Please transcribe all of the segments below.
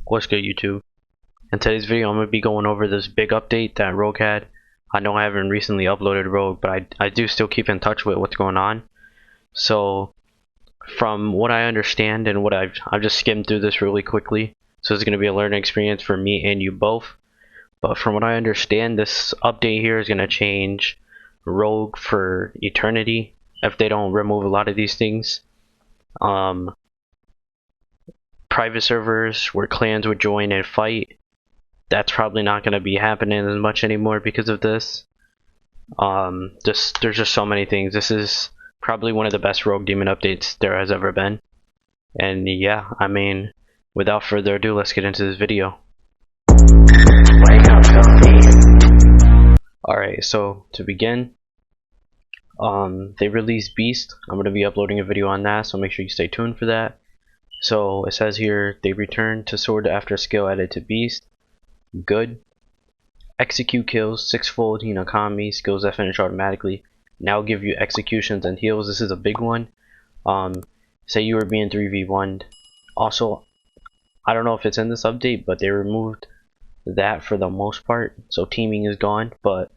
What's good, YouTube? In today's video I'm going to be going over this big update that Rogue had. I know I haven't recently uploaded Rogue, but I do still keep in touch with what's going on. So from what I understand and what I've just skimmed through this really quickly, so it's going to be a learning experience for me and you both. But from what I understand, this update here is going to change Rogue for eternity if they don't remove a lot of these things. Private servers where clans would join and fight, that's probably not going to be happening as much anymore because of this. There's just so many things. This is probably one of the best Rogue Demon updates there has ever been. And yeah, I mean, without further ado, let's get into this video. Alright, so to begin, they released Beast. I'm going to be uploading a video on that, so make sure you stay tuned for that. So it says here, they return to Sword after skill added to Beast. Good. Execute kills, 6-fold Hinokami, skills that finish automatically. Now give you executions and heals. This is a big one. Say you were being 3v1'd. Also, I don't know if it's in this update, but they removed that for the most part. So teaming is gone, but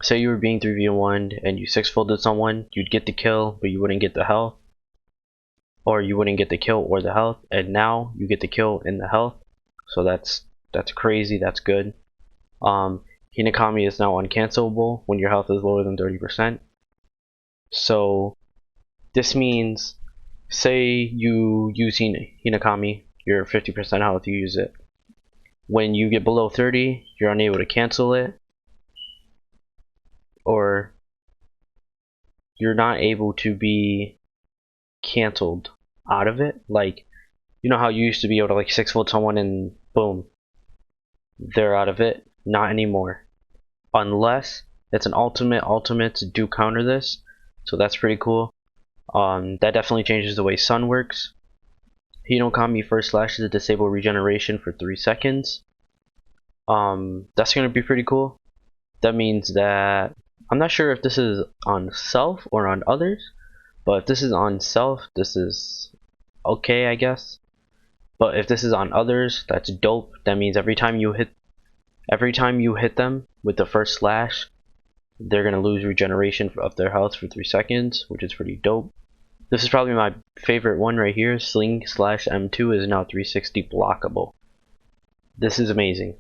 say you were being 3v1'd and you 6-folded someone, you'd get the kill, but you wouldn't get the health. Or you wouldn't get the kill or the health, and now you get the kill and the health. So that's crazy. That's good. Hinokami is now uncancelable when your health is lower than 30%. So this means, say you use Hinokami, you're 50% health, you use it. When you get below 30, you're unable to cancel it, or you're not able to be canceled out of it. Like, you know how you used to be able to like 6-fold someone and boom, they're out of it? Not anymore, unless it's an ultimates do counter this, so that's pretty cool. That definitely changes the way Sun works. Hinokami first slash is a disable regeneration for 3 seconds. That's gonna be pretty cool. That means that I'm not sure if this is on self or on others, but if this is on self, this is okay, I guess. But if this is on others, that's dope. That means every time you hit them with the first slash, they're gonna lose regeneration of their health for 3 seconds, which is pretty dope. This is probably my favorite one right here. Sling slash M2 is now 360 blockable. This is amazing.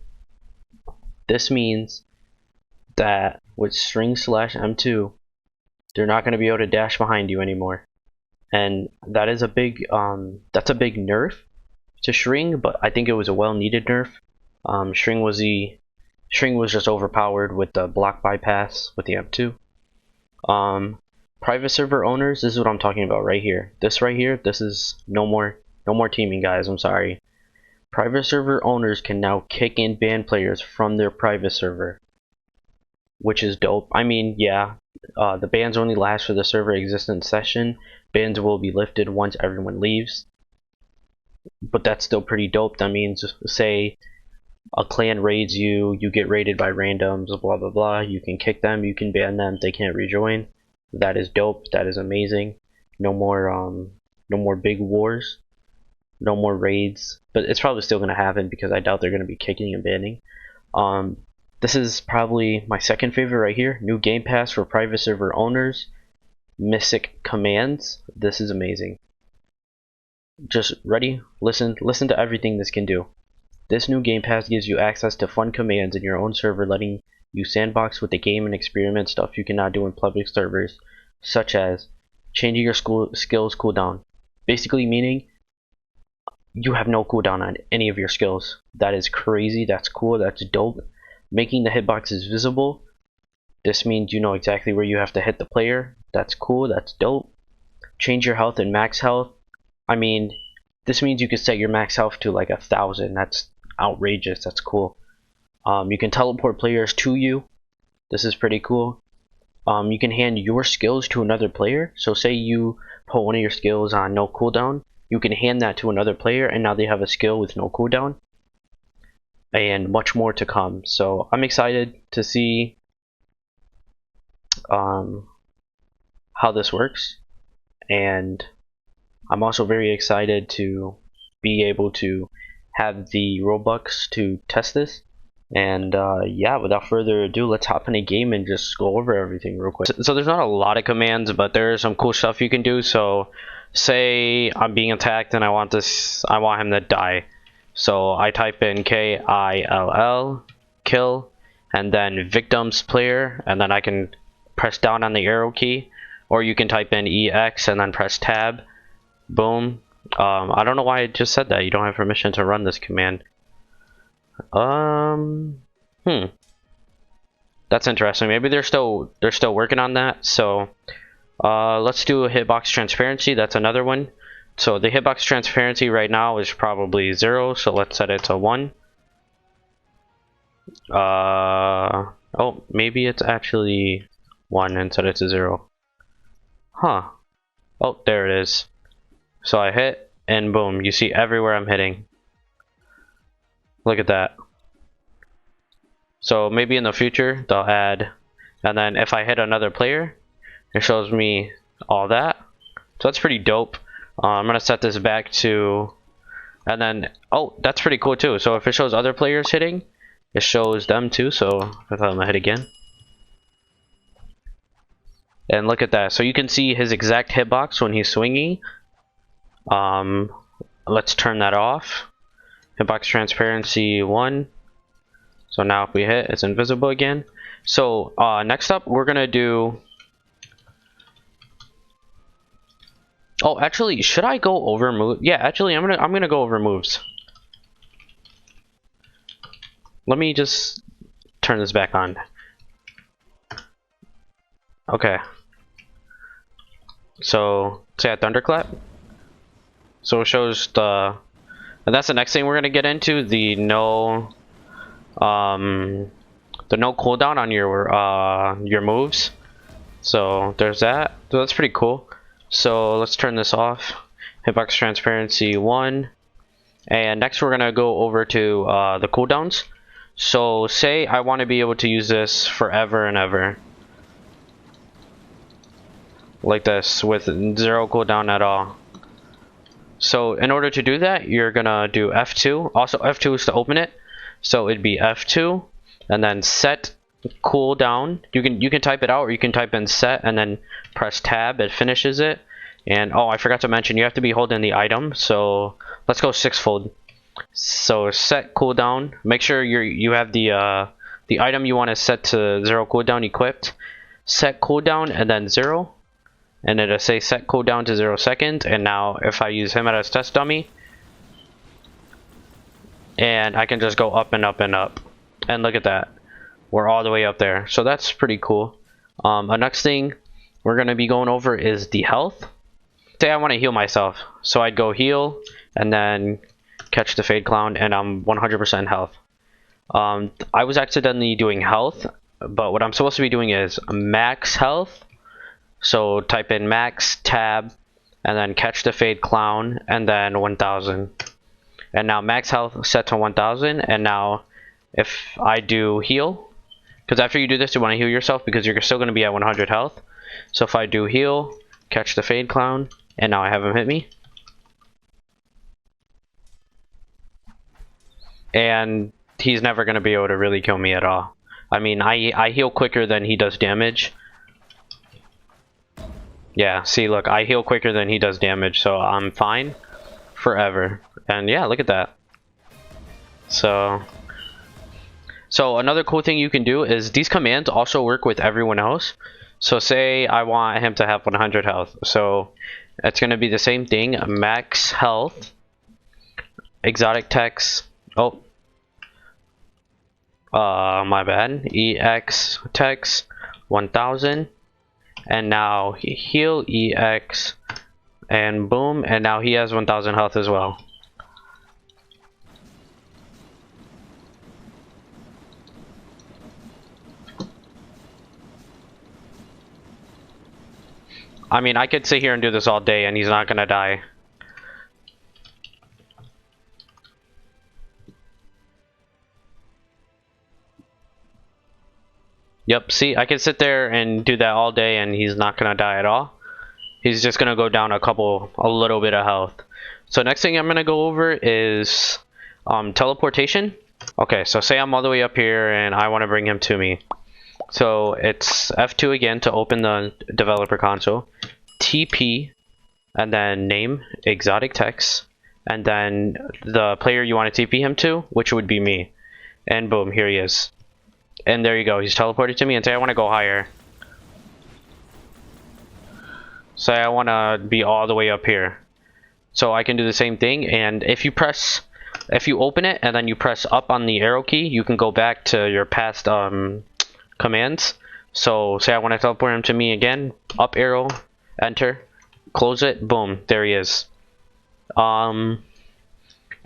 This means that with String slash M2, they're not going to be able to dash behind you anymore, and that is a big that's a big nerf to String, but I think it was a well-needed nerf. String was just overpowered with the block bypass with the M2. Private server owners, this is what I'm talking about right here. This right here, this is no more teaming, guys. I'm sorry. Private server owners can now kick and ban players from their private server, which is dope. I mean, yeah, the bans only last for the server existence session. Bans will be lifted once everyone leaves, but that's still pretty dope. That means, say a clan raids you, you get raided by randoms, blah blah blah, you can kick them, you can ban them, they can't rejoin. That is dope. That is amazing. No more big wars, no more raids, but it's probably still gonna happen because I doubt they're gonna be kicking and banning. This is probably my second favorite right here. New game pass for private server owners. Mystic commands. This is amazing. Just ready? Listen to everything this can do. This new game pass gives you access to fun commands in your own server, letting you sandbox with the game and experiment stuff you cannot do in public servers, such as changing your skills cooldown. Basically meaning you have no cooldown on any of your skills. That is crazy. That's cool. That's dope. Making the hitboxes visible. This means you know exactly where you have to hit the player. That's cool. That's dope. Change your health and max health. I mean, this means you can set your max health to like 1,000. That's outrageous. That's cool. You can teleport players to you. This is pretty cool. You can hand your skills to another player. So say you put one of your skills on no cooldown, you can hand that to another player, and now they have a skill with no cooldown. And much more to come. So I'm excited to see how this works, and I'm also very excited to be able to have the Robux to test this. And yeah, without further ado, let's hop in a game and just go over everything real quick. So there's not a lot of commands, but there's some cool stuff you can do. So say I'm being attacked and I want him to die. So I type in KILL, kill, and then victims player, and then I can press down on the arrow key, or you can type in EX and then press tab. Boom. I don't know why I just said that. You don't have permission to run this command. That's interesting. Maybe they're still working on that. So let's do a hitbox transparency. That's another one. So the hitbox transparency right now is probably 0, so let's set it to 1. Oh, maybe it's actually 1 and set it to 0. Huh. Oh, there it is. So I hit, and boom, you see everywhere I'm hitting. Look at that. So maybe in the future they'll add, and then if I hit another player, it shows me all that. So that's pretty dope. I'm gonna set this back to, and then, oh, that's pretty cool too. So if it shows other players hitting, it shows them too. So if I'm gonna hit again, and look at that. So you can see his exact hitbox when he's swinging. Let's turn that off. Hitbox transparency 1. So now if we hit, it's invisible again. So next up, we're gonna do. Oh, actually, should I go over move? Yeah, actually, I'm gonna go over moves. Let me just turn this back on. Okay. So say a thunderclap. So it shows the, and that's the next thing we're gonna get into, the no cooldown on your moves. So there's that. So that's pretty cool. So let's turn this off. Hitbox transparency 1. And next we're gonna go over to the cooldowns. So say I want to be able to use this forever and ever, like this, with 0 cooldown at all. So in order to do that, you're gonna do F2. Also F2 is to open it. So it'd be F2 and then set cooldown. You can type it out, or you can type in set and then press tab. It finishes it. And oh, I forgot to mention, you have to be holding the item. So let's go 6-fold. So set cooldown. Make sure you have the item you want to set to 0 cooldown equipped. Set cooldown and then 0. And it'll say set cooldown to 0 seconds. And now if I use him as test dummy, and I can just go up and up and up, and look at that, we're all the way up there. So that's pretty cool. The next thing we're going to be going over is the health. Say I want to heal myself, so I'd go heal and then catch the fade clown, and I'm 100% health. I was accidentally doing health, but what I'm supposed to be doing is max health. So type in max, tab, and then catch the fade clown, and then 1000. And now max health set to 1000. And now if I do heal, because after you do this you want to heal yourself because you're still going to be at 100 health. So if I do heal, catch the fade clown, and now I have him hit me, and he's never going to be able to really kill me at all. I mean, I heal quicker than he does damage. Yeah, see, look, I heal quicker than he does damage, so I'm fine forever. And yeah, look at that. So another cool thing you can do is these commands also work with everyone else. So say I want him to have 100 health. So it's going to be the same thing, max health, exotic text, my bad, EX text 1000. And now heal EX, and boom, and now he has 1000 health as well. I mean, I could sit here and do this all day and he's not gonna die. Yep, see, I can sit there and do that all day and he's not gonna die at all. He's just gonna go down a little bit of health. So next thing I'm gonna go over is teleportation. Okay, so say I'm all the way up here and I want to bring him to me. So it's F2 again to open the developer console, TP, and then name, exotic text, and then the player you want to TP him to, which would be me. And boom, here he is. And there you go, he's teleported to me, and say I want to go higher. Say I want to be all the way up here. So I can do the same thing, and if you open it and then you press up on the arrow key, you can go back to your past commands. So say I want to teleport him to me again, up arrow, enter, close it, boom, there he is. And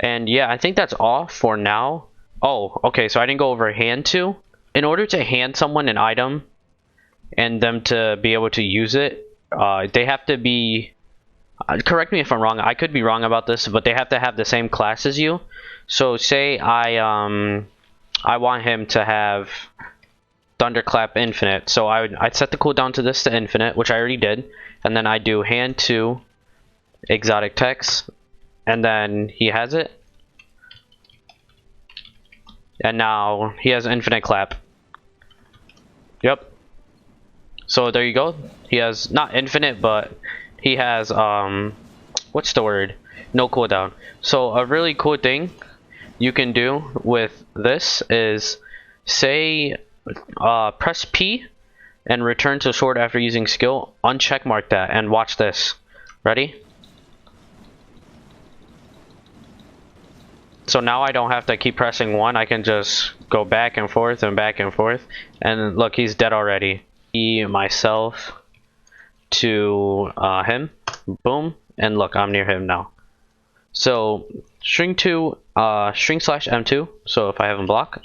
yeah, I think that's all for now. Oh, okay, so I didn't go over hand to. In order to hand someone an item and them to be able to use it, they have to be, correct me if I'm wrong, I could be wrong about this, but they have to have the same class as you. So say I want him to have Thunderclap Infinite, so I'd set the cooldown to this to Infinite, which I already did, and then I do hand to exotic text, and then he has it, and now he has Infinite Clap. Yep. So there you go. He has not infinite, but he has what's the word? No cooldown. So a really cool thing you can do with this is say press P and return to sword after using skill. Uncheckmark that and watch this. Ready? So now I don't have to keep pressing 1. I can just go back and forth and back and forth. And look, he's dead already. Myself to him. Boom. And look, I'm near him now. So string to string slash M2. So if I have him block.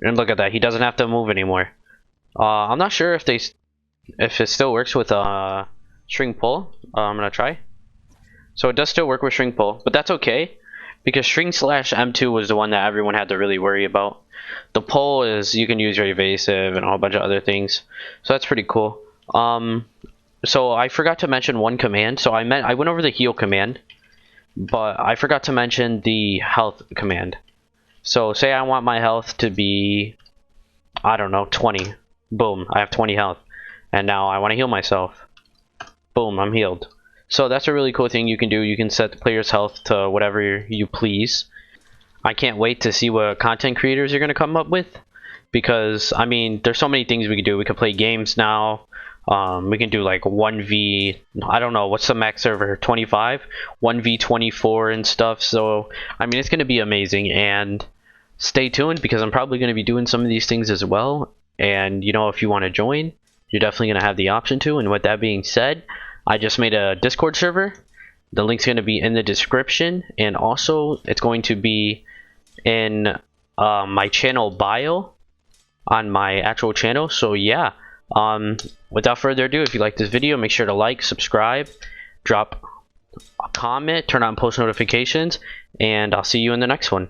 And look at that. He doesn't have to move anymore. I'm not sure if it still works with string pull. I'm gonna try. So it does still work with string pull, but that's okay because string slash M2 was the one that everyone had to really worry about. The pull is you can use your evasive and a whole bunch of other things, so that's pretty cool. So I forgot to mention one command. So I went over the heal command, but I forgot to mention the health command. So say I want my health to be, I don't know, 20. Boom, I have 20 health, and now I want to heal myself. Boom, I'm healed. So that's a really cool thing you can do. You can set the player's health to whatever you please. I can't wait to see what content creators are going to come up with, because I mean there's so many things we can do. We can play games now. We can do like 1v, I don't know, what's the max server, 25? 1v24 and stuff. So I mean it's going to be amazing, and stay tuned because I'm probably going to be doing some of these things as well. And you know, if you want to join, you're definitely going to have the option to. And with that being said, I just made a Discord server. The link's going to be in the description, and also it's going to be in my channel bio on my actual channel. So yeah, without further ado, if you like this video, make sure to like, subscribe, drop a comment, turn on post notifications, and I'll see you in the next one.